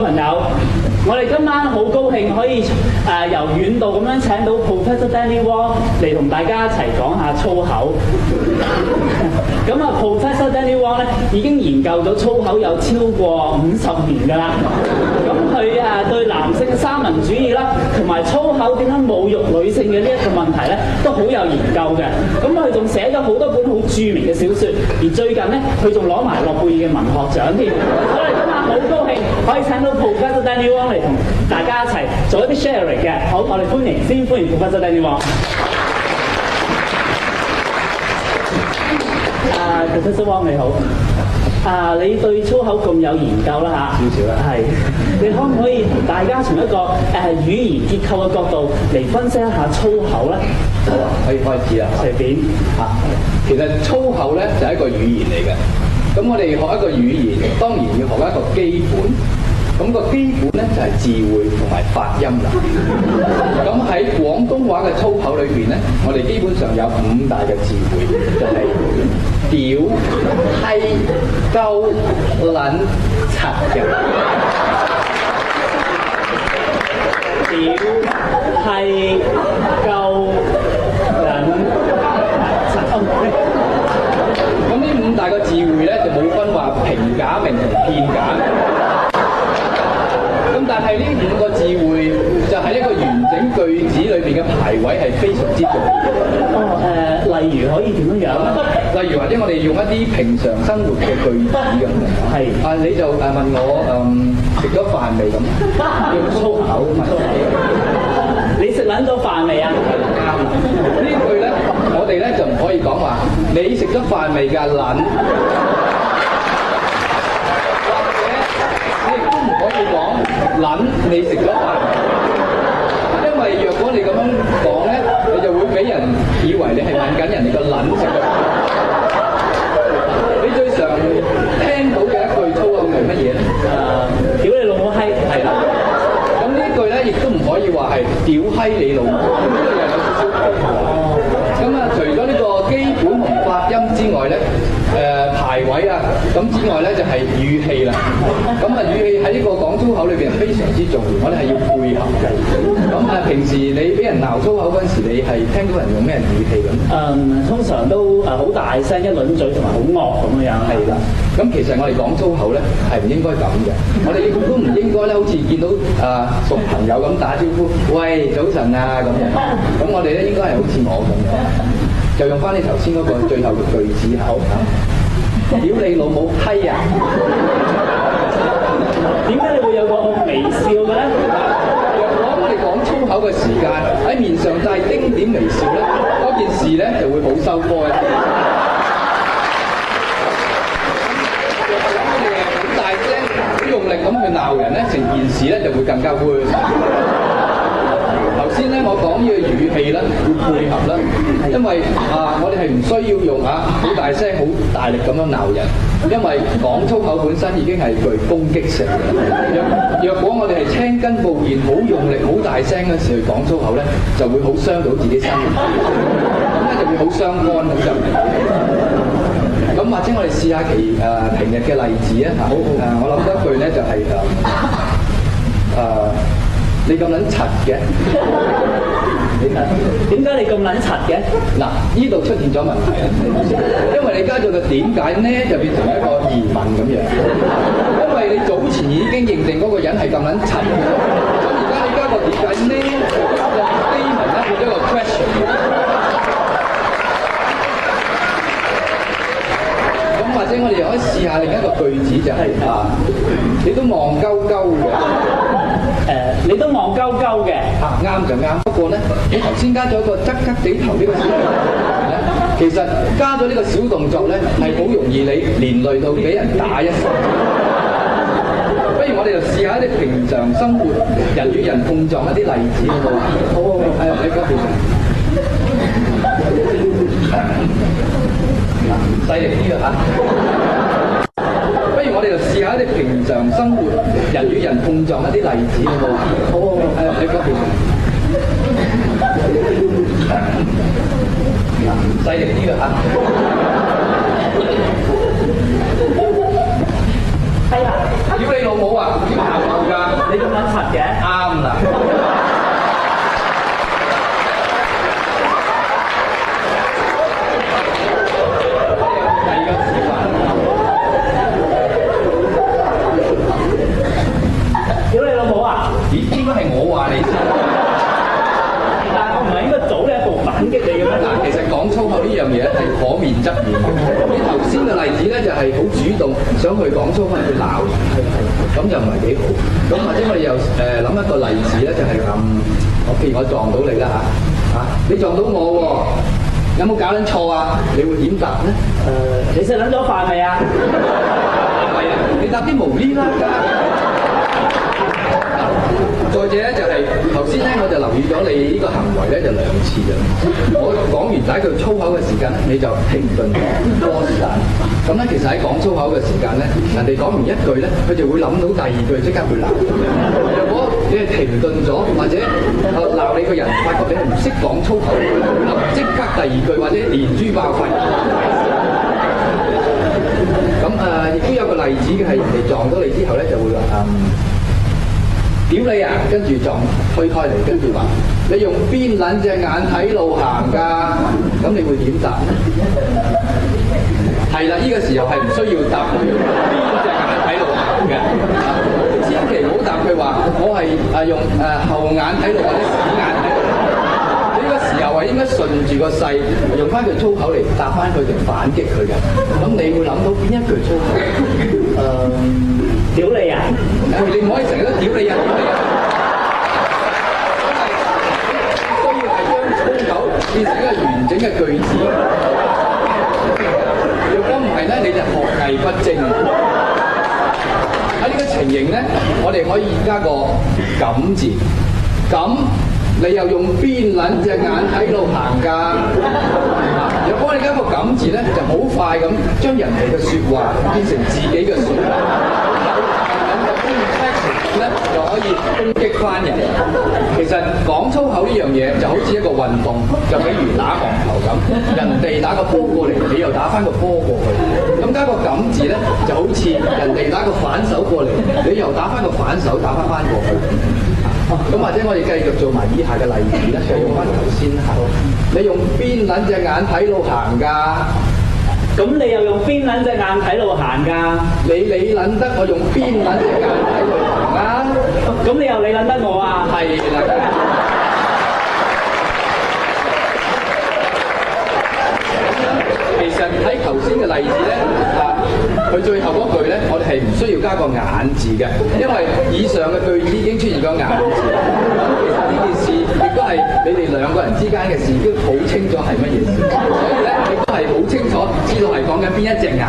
朋友，我哋今晚好高興可以由遠道咁樣請到 Professor Danny Wong 嚟同大家一齊講下粗口。咁啊 ，Professor Danny Wong 咧已經研究咗粗口有超過50年㗎啦。咁佢對男性嘅三民主義啦，同埋粗口點樣侮辱女性嘅呢一個問題咧，都好有研究嘅。咁佢仲寫咗好多本好著名嘅小説，而最近咧佢仲攞埋諾貝爾嘅文學獎添。我哋今晚好高興可以請到 Professor Danny Wong 嚟同大家一齊做一啲 sharing 嘅。好，我哋先歡迎 Professor Danny Wong。Professor Wong 你好。你對粗口咁有研究啦嚇，少少啦，係。你可唔可以同大家從一個語言結構嘅角度嚟分析一下粗口咧？好啊，可以開始啦。隨便嚇，其實粗口咧就係一個語言嚟嘅。咁我哋學一個語言，當然要學一個基本。咁個基本咧就係字彙同埋發音啦。咁喺廣東話嘅粗口裏邊咧，我哋基本上有5大嘅字彙，就係屌、閪、鳩、撚、柒嘅。屌、閪、鳩、撚、柒。咁呢5大個字彙咧就冇分話平假名同片假名。咁但係呢5個字彙就喺一個完整句子裏邊嘅排位係非常之重要。例如可以點樣？例如或者我哋用一啲平常生活嘅句子咁。係。你就問我食咗飯未咁？用粗口問。你食撚咗飯未啊？啱啦。呢句咧，我哋咧就唔可以講話你食咗飯未㗎撚。撚你食咗飯，因為若果你咁樣講咧，你就會俾人以為你係問緊人哋個撚食咗飯。你最常聽到嘅一句粗口係乜嘢咧？屌你老母閪，係啦。咁呢句咧亦都唔可以話係屌閪你老母，呢個又有少少奇怪。咁除咗呢個基本同發音之外咧，排位啊，咁之外咧就係語氣啦。咁語氣喺呢個講粗口裏邊非常之重要，我哋係要配合嘅。咁平時你俾人鬧粗口嗰陣時，你係聽到人用咩語氣咁？通常都好大聲，一輪嘴同埋好惡咁樣。係啦。咁其實我哋講粗口咧係唔應該咁嘅，我哋亦都唔應該咧好似見到熟朋友咁打招呼，喂早晨啊咁樣。咁我哋咧應該係好似我咁樣，就用翻你頭先嗰個最後嘅句子好嚇。屌你老母閪啊！點解你會有個微笑嘅咧？若果我哋講粗口嘅時間喺面上帶丁點微笑咧，嗰件事咧就會好收科一啲。若果我哋係好大聲、好用力咁去鬧人咧，成件事咧就會更加 worse。頭先咧我講呢個語氣咧要配合啦，因為我哋係唔需要用好大聲、好大力咁樣鬧人，因為講粗口本身已經係具攻擊性嘅。若果我哋係青筋暴現、好用力、好大聲嗰時去講粗口咧，就會好傷到自己身體，咁咧就會好傷肝咁就。咁或者我哋試下平日嘅例子啊，我諗一句咧就係你咁撚柒嘅，點解你咁撚柒嘅？嗱，呢度出現咗問題啦，因為你加咗個點解呢，就變成一個疑問咁樣。因為你早前已經認定嗰個人係咁撚柒嘅，咁而家你加個點解呢，就 statement 咧變咗個 question。咁或者我哋又可以試下另一個句子就係你都戇鳩鳩嘅。你都戇鳩鳩嘅，啱就啱。不過咧，你頭先加咗個側側地頭呢個小動作咧，其實加咗呢個小動作咧，係好容易你連累到俾人打一身。不如我哋就試下一啲平常生活人與人碰撞一啲例子好唔好？好，喺嗰邊。細力啲啊！不如我哋就試下一啲平常生活人與人碰撞一啲例子好唔好？好，喺嗰邊。細力啲啊！細力啲。係啊，屌你老母啊！點行路㗎？你咁撚柒嘅？啱啦。第二個示範。屌你老母啊！咦？應該係我話你先。但係我唔係應該早呢一步反擊你嘅咩？嗱，其實講粗口呢樣嘢係可面則面嘅。你頭先嘅例子咧就係好主動想去講粗口去鬧人，咁就唔係幾好。咁或者我哋又諗一個例子咧，就係我譬如我撞到你啦嚇，你撞到我喎，有冇搞撚錯啊？你會點答咧？你食撚咗飯未啊？係啊，你答啲無厘啦㗎。再者咧就係頭先咧，我就留意咗你呢個行為咧就2次㗎。我講完第一句粗口嘅時間咧，你就停頓咗多時間。咁咧其實喺講粗口嘅時間咧，人哋講完一句咧，佢就會諗到第二句，即刻會鬧。如果你係停頓咗，或者鬧你個人，發覺你係唔識講粗口，即刻第二句或者連珠爆發。咁亦都有個例子嘅係人哋撞到你之後咧，就會話屌你啊！跟住撞推開嚟，跟住話你用邊撚隻眼睇路行㗎？咁你會點答咧？係啦，呢個時候係唔需要答佢用邊隻眼睇路行嘅，千祈唔好答佢話我係用後眼睇路或者屎眼睇路。呢個時候係應該順住個勢用翻句粗口嚟答翻佢，定反擊佢嘅。咁你會諗到邊一句粗口？屌你啊！你唔可以成日都屌你啊！屌你啊！需要係將粗口變成一個完整嘅句子。若果唔係咧，你就學藝不精。喺呢個情形咧，我哋可以加個咁字。咁你又用邊撚隻眼喺度行㗎？若果你加個咁字咧，就好快咁將人哋嘅説話變成自己嘅説話。咧就可以攻擊翻人。其實講粗口呢樣嘢就好似一個運動，就比如打網球咁，人哋打個波過嚟，你又打翻個波過去。咁加個咁字咧，就好似人哋打個反手過嚟，你又打翻個反手打翻過去。咁或者我哋繼續做埋以下嘅例子咧，就用翻頭先嚇。你用邊撚隻眼睇路行㗎？咁你又用邊撚隻眼睇路行㗎？你撚得我用邊撚隻眼睇路行啊？咁你又理撚得我啊？係啦。其實喺頭先嘅例子咧，佢最後嗰句咧，我哋係唔需要加個眼字嘅，因為以上嘅句子已經出現咗眼字。其實呢件事亦都係你哋兩個人之間嘅事，都好清楚係乜嘢事，所以咧亦都係好清楚知道係講緊邊一隻眼。